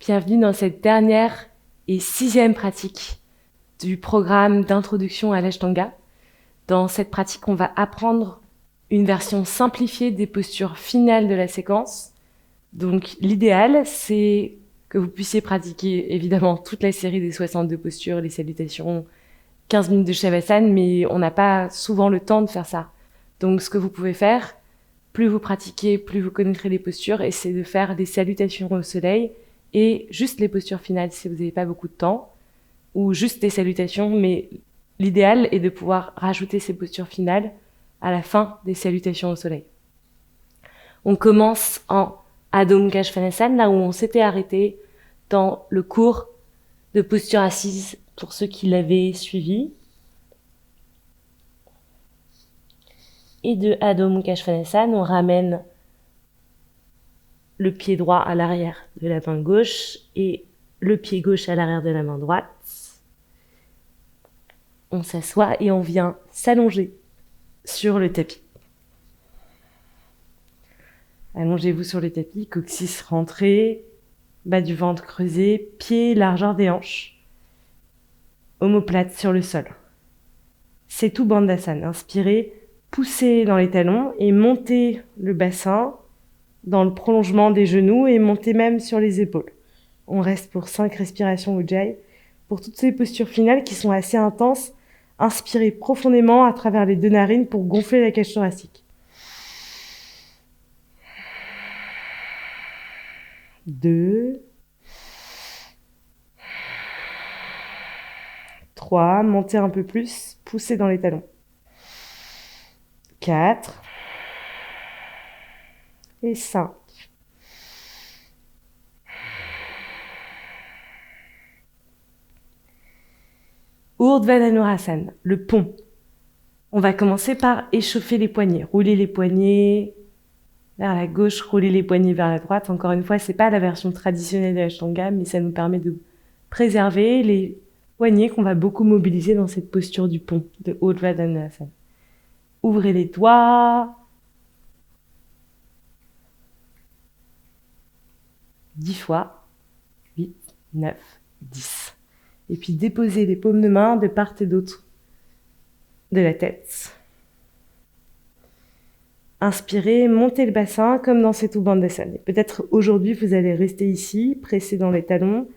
Bienvenue dans cette dernière et 6e pratique du programme d'introduction à l'Ashtanga. Dans cette pratique, on va apprendre une version simplifiée des postures finales de la séquence. Donc l'idéal, c'est que vous puissiez pratiquer évidemment toute la série des 62 postures, les salutations, 15 minutes de Shavasana, mais on n'a pas souvent le temps de faire ça. Donc ce que vous pouvez faire, plus vous pratiquez, plus vous connaîtrez les postures, et c'est de faire des salutations au soleil et juste les postures finales si vous n'avez pas beaucoup de temps, ou juste des salutations, mais l'idéal est de pouvoir rajouter ces postures finales à la fin des salutations au soleil. On commence en Adho Mukha Svanasana, là où on s'était arrêté dans le cours de posture assise pour ceux qui l'avaient suivi. Et de Adho Mukha Svanasana, on ramène le pied droit à l'arrière de la main gauche et le pied gauche à l'arrière de la main droite. On s'assoit et on vient s'allonger sur le tapis. Allongez-vous sur le tapis, coccyx rentré, bas du ventre creusé, pieds largeur des hanches, omoplate sur le sol. Setu Bandhasana. Inspirez, poussez dans les talons et montez le bassin dans le prolongement des genoux et montez même sur les épaules. On reste pour 5 respirations Ujjayi. Pour toutes ces postures finales qui sont assez intenses, inspirez profondément à travers les 2 narines pour gonfler la cage thoracique. 2, 3, montez un peu plus, poussez dans les talons. 4 et 5. Urdhva Dhanurasana, le pont. On va commencer par échauffer les poignets, rouler les poignets vers la gauche, rouler les poignets vers la droite. Encore une fois, c'est pas la version traditionnelle de l'Ashtanga, mais ça nous permet de préserver les poignets qu'on va beaucoup mobiliser dans cette posture du pont de Urdhva Dhanurasana. Ouvrez les doigts. 10 fois. 8, 9, 10. Et puis déposez les paumes de main de part et d'autre de la tête. Inspirez, montez le bassin comme dans Setu Bandhasana. Peut-être aujourd'hui vous allez rester ici, presser dans les talons,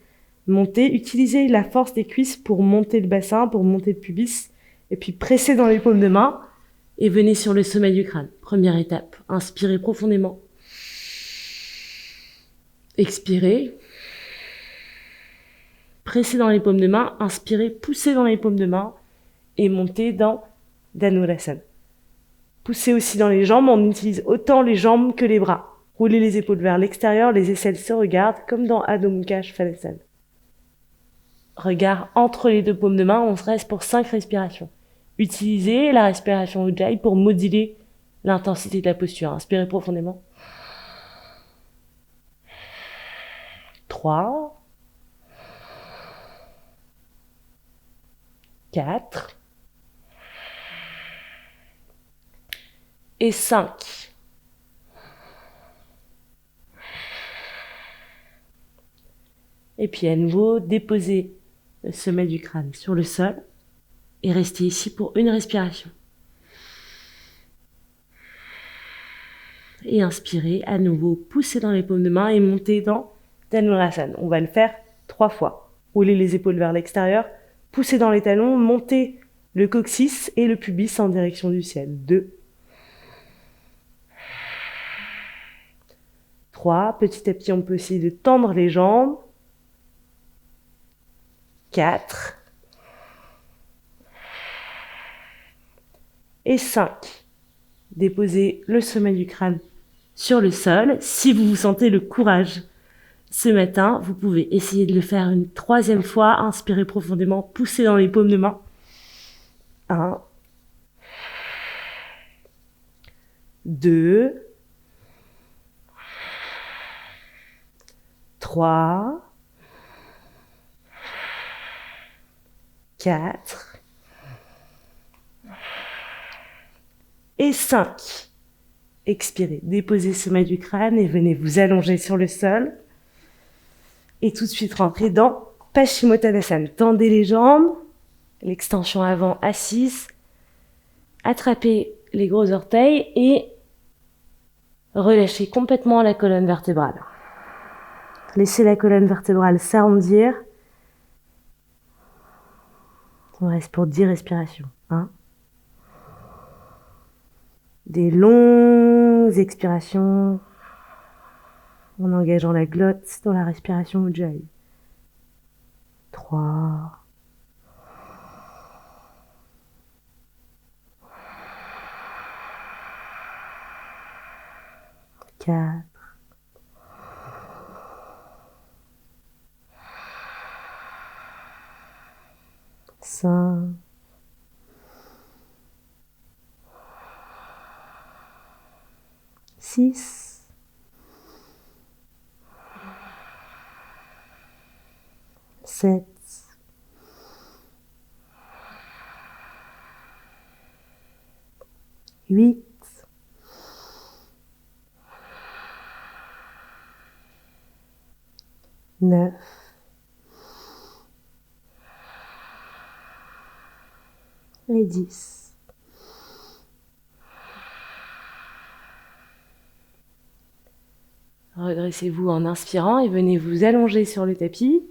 monter, utilisez la force des cuisses pour monter le bassin, pour monter le pubis, et puis pressez dans les paumes de main et venez sur le sommet du crâne. Première étape, inspirez profondément. Expirez. Pressez dans les paumes de main, inspirez, poussez dans les paumes de main et montez dans Dhanurasana. Poussez aussi dans les jambes, on utilise autant les jambes que les bras. Roulez les épaules vers l'extérieur, les aisselles se regardent comme dans Adho Mukha Svanasana. Regard entre les 2 paumes de main, on se reste pour 5 respirations. Utilisez la respiration Ujjayi pour moduler l'intensité de la posture. Inspirez profondément. 3, 4 et 5. Et puis à nouveau, déposez le sommet du crâne sur le sol et restez ici pour une respiration. Et inspirez, à nouveau, poussez dans les paumes de main et montez dans Dhanurasana. On va le faire 3 fois. Roulez les épaules vers l'extérieur, poussez dans les talons, montez le coccyx et le pubis en direction du ciel. 2. 3. Petit à petit, on peut essayer de tendre les jambes. 4. Et 5. Déposez le sommet du crâne sur le sol. Si vous vous sentez le courage ce matin, vous pouvez essayer de le faire une 3e fois. Inspirez profondément, poussez dans les paumes de main. 1, 2, 3, 4 et 5. Expirez, déposez le sommet du crâne et venez vous allonger sur le sol. Et tout de suite rentrer dans Paschimottanasana. Tendez les jambes, l'extension avant assise, attrapez les gros orteils et relâchez complètement la colonne vertébrale. Laissez la colonne vertébrale s'arrondir. On reste pour 10 respirations. 1. Des longues expirations en engageant la glotte dans la respiration Ujjayi. 3. 4. 5. 6. 7. 8. 9. Et 10. Redressez-vous en inspirant et venez vous allonger sur le tapis.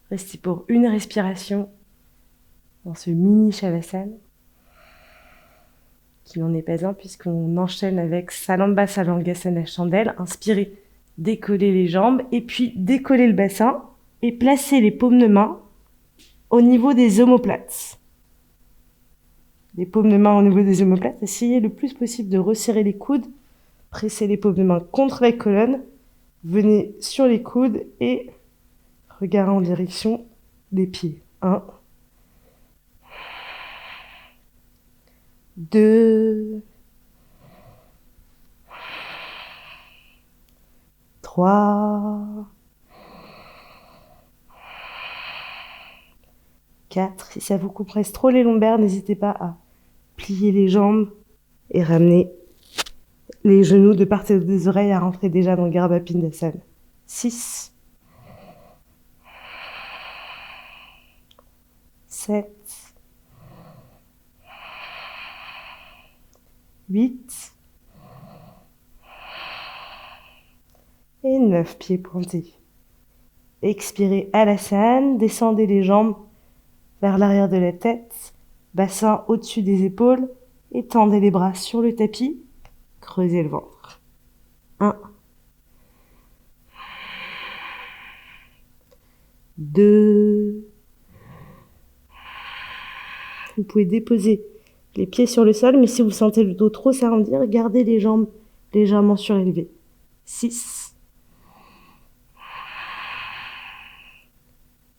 Restez pour une respiration dans ce mini Shavasana, qui n'en est pas un puisqu'on enchaîne avec Salamba Salangasana chandelle. Inspirez, décollez les jambes et puis décollez le bassin et placez les paumes de main au niveau des omoplates. Les paumes de main au niveau des omoplates. Essayez le plus possible de resserrer les coudes. Pressez les paumes de main contre la colonne. Venez sur les coudes et regardez en direction des pieds. 1. 2. 3. 4. Si ça vous compresse trop les lombaires, n'hésitez pas à plier les jambes et ramener les genoux de part et d'autre des oreilles à rentrer déjà dans Garbha Pindasana. 6. 7. 8. Et 9, pieds pointés. Expirez Alasana, descendez les jambes vers l'arrière de la tête, bassin au-dessus des épaules, et tendez les bras sur le tapis, creusez le ventre. 1. 2. Vous pouvez déposer les pieds sur le sol, mais si vous sentez le dos trop s'arrondir, gardez les jambes légèrement surélevées. 6.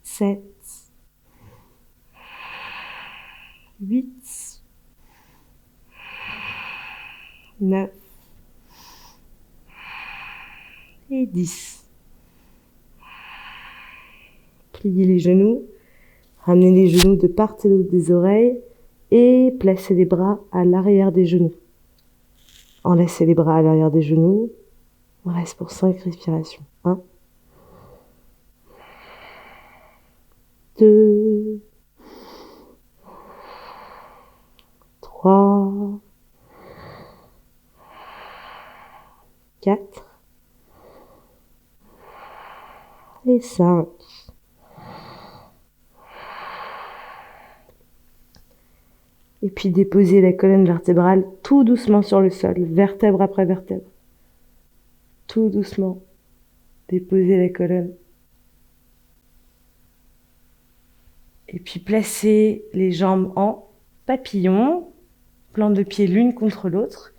7. 8. 9. Et 10. Pliez les genoux. Ramenez les genoux de part et d'autre des oreilles et placez les bras à l'arrière des genoux. Enlacez les bras à l'arrière des genoux. On reste pour 5 respirations. 1. 2. 3. 4. Et 5. Et puis déposez la colonne vertébrale tout doucement sur le sol, vertèbre après vertèbre. Tout doucement, déposez la colonne. Et puis placez les jambes en papillon, plante de pied l'une contre l'autre.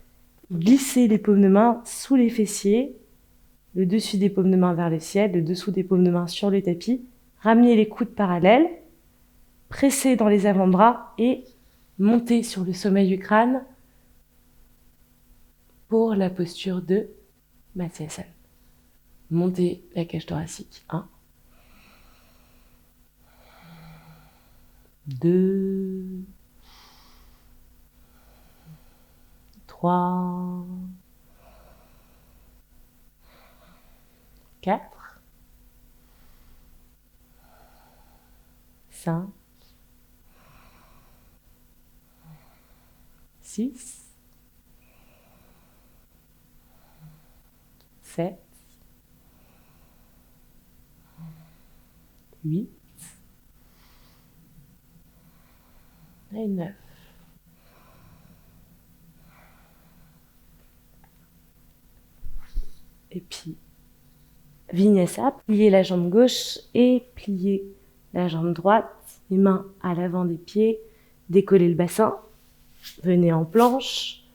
Glissez les paumes de main sous les fessiers, le dessus des paumes de main vers le ciel, le dessous des paumes de main sur le tapis. Ramenez les coudes parallèles, pressez dans les avant-bras et montez sur le sommet du crâne pour la posture de Matsyasana. Montez la cage thoracique. 1. 2. 3. 4, 5, 6, 7, 8 et 9. Et puis, Vinyasa, pliez la jambe gauche et pliez la jambe droite, les mains à l'avant des pieds, décollez le bassin, venez en planche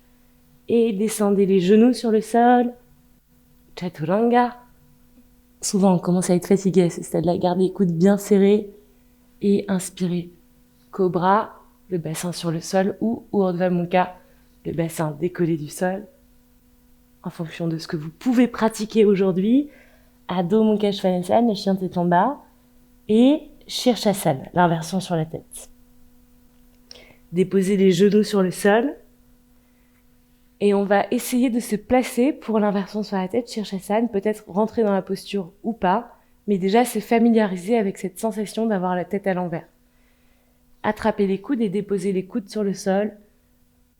et descendez les genoux sur le sol, Chaturanga. Souvent on commence à être fatigué à ce stade-là, gardez les coudes bien serrés et inspirez. Cobra, le bassin sur le sol, ou Urdhva Mukha, le bassin décollé du sol, en fonction de ce que vous pouvez pratiquer aujourd'hui. Adho Mukha Svanasana, le chien tête en bas, et Shirshasana, l'inversion sur la tête. Déposez les genoux sur le sol, et on va essayer de se placer pour l'inversion sur la tête, Shirshasana, peut-être rentrer dans la posture ou pas, mais déjà se familiariser avec cette sensation d'avoir la tête à l'envers. Attrapez les coudes et déposez les coudes sur le sol,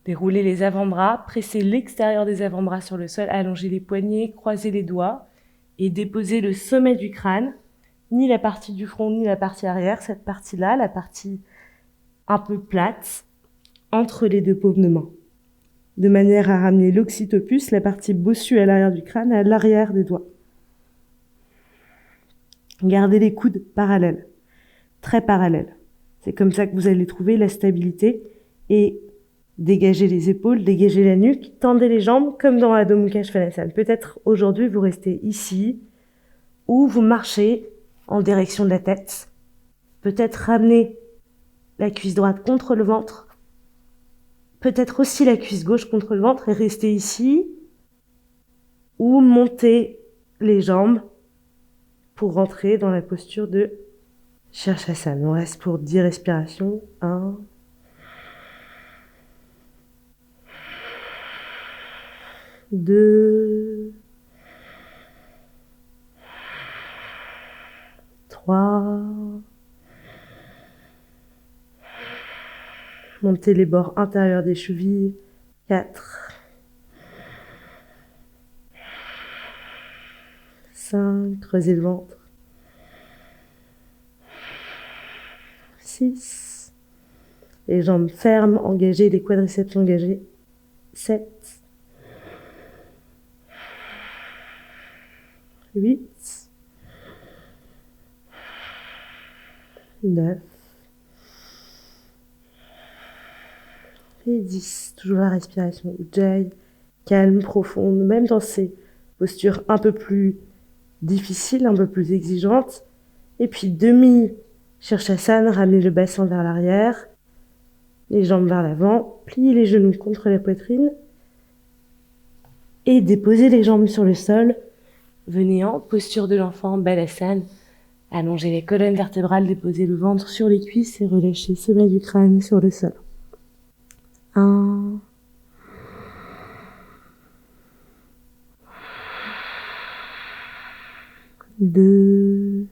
déroulez les avant-bras, pressez l'extérieur des avant-bras sur le sol, allongez les poignets, croisez les doigts, et déposez le sommet du crâne, ni la partie du front, ni la partie arrière, cette partie-là, la partie un peu plate, entre les deux paumes de main, de manière à ramener l'occiput, la partie bossue à l'arrière du crâne, à l'arrière des doigts. Gardez les coudes parallèles, très parallèles. C'est comme ça que vous allez trouver la stabilité et dégagez les épaules, dégagez la nuque, tendez les jambes comme dans Adho Mukha Svanasana. Peut-être aujourd'hui vous restez ici ou vous marchez en direction de la tête. Peut-être ramenez la cuisse droite contre le ventre. Peut-être aussi la cuisse gauche contre le ventre et restez ici ou montez les jambes pour rentrer dans la posture de Shirshasana. On reste pour 10 respirations. 1, 2, 3, montez les bords intérieurs des chevilles, 4, 5, creusez le ventre, 6, les jambes fermes, engagées, les quadriceps engagés, 7, 8, 9 et 10. Toujours la respiration Ujjayi, calme, profonde, même dans ces postures un peu plus difficiles, un peu plus exigeantes. Et puis demi Shirshasana, ramenez le bassin vers l'arrière, les jambes vers l'avant, pliez les genoux contre la poitrine et déposez les jambes sur le sol. Venez en posture de l'enfant, Balasana. Allongez les colonnes vertébrales, déposez le ventre sur les cuisses et relâchez le sommet du crâne sur le sol. 1, 2,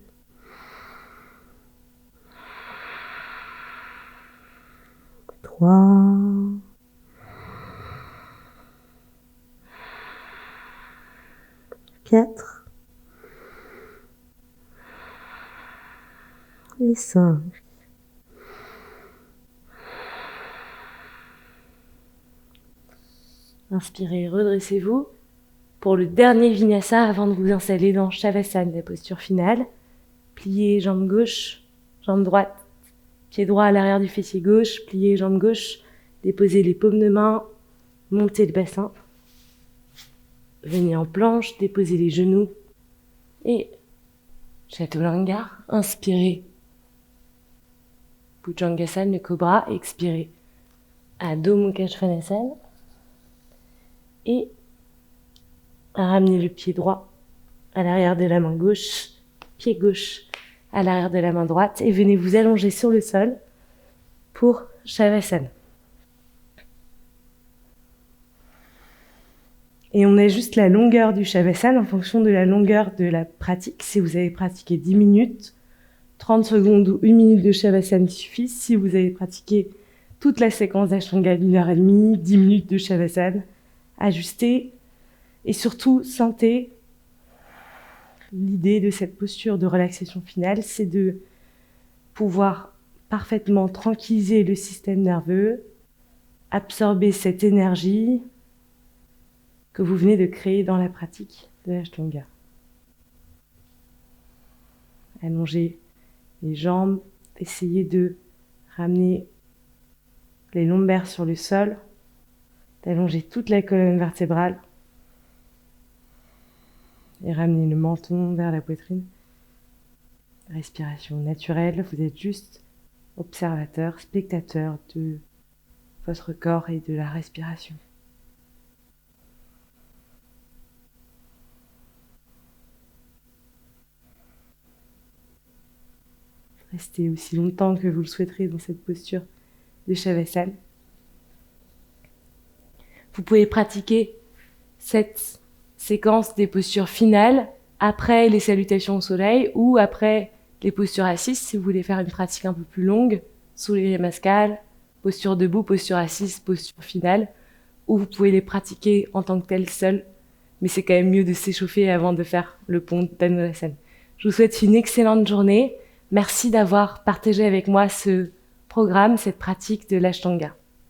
3, 4 et 5. Inspirez, redressez-vous pour le dernier vinyasa avant de vous installer dans Shavasana, la posture finale. Pliez jambe gauche, jambe droite, pied droit à l'arrière du fessier gauche, pliez jambe gauche, déposez les paumes de main, montez le bassin. Venez en planche, déposez les genoux et Chaturanga, inspirez. Bhujangasana, le cobra, expirez. Adho Mukha Svanasana. Et ramenez le pied droit à l'arrière de la main gauche, pied gauche à l'arrière de la main droite et venez vous allonger sur le sol pour Shavasana. Et on ajuste la longueur du Shavasana en fonction de la longueur de la pratique. Si vous avez pratiqué 10 minutes, 30 secondes ou 1 minute de Shavasana suffit. Si vous avez pratiqué toute la séquence d'Ashtanga d'1h30, 10 minutes de Shavasana, ajustez. Et surtout, sentez. L'idée de cette posture de relaxation finale, c'est de pouvoir parfaitement tranquilliser le système nerveux, absorber cette énergie que vous venez de créer dans la pratique de l'Ashtanga. Allongez les jambes, essayez de ramener les lombaires sur le sol, d'allonger toute la colonne vertébrale et ramener le menton vers la poitrine. Respiration naturelle, vous êtes juste observateur, spectateur de votre corps et de la respiration. Restez aussi longtemps que vous le souhaiterez dans cette posture de Shavasana. Vous pouvez pratiquer cette séquence des postures finales après les salutations au soleil ou après les postures assises si vous voulez faire une pratique un peu plus longue, Surya Namaskar, posture debout, posture assise, posture finale, ou vous pouvez les pratiquer en tant que telles seules, mais c'est quand même mieux de s'échauffer avant de faire le pont d'Anurasana. Je vous souhaite une excellente journée. Merci d'avoir partagé avec moi ce programme, cette pratique de l'Ashtanga.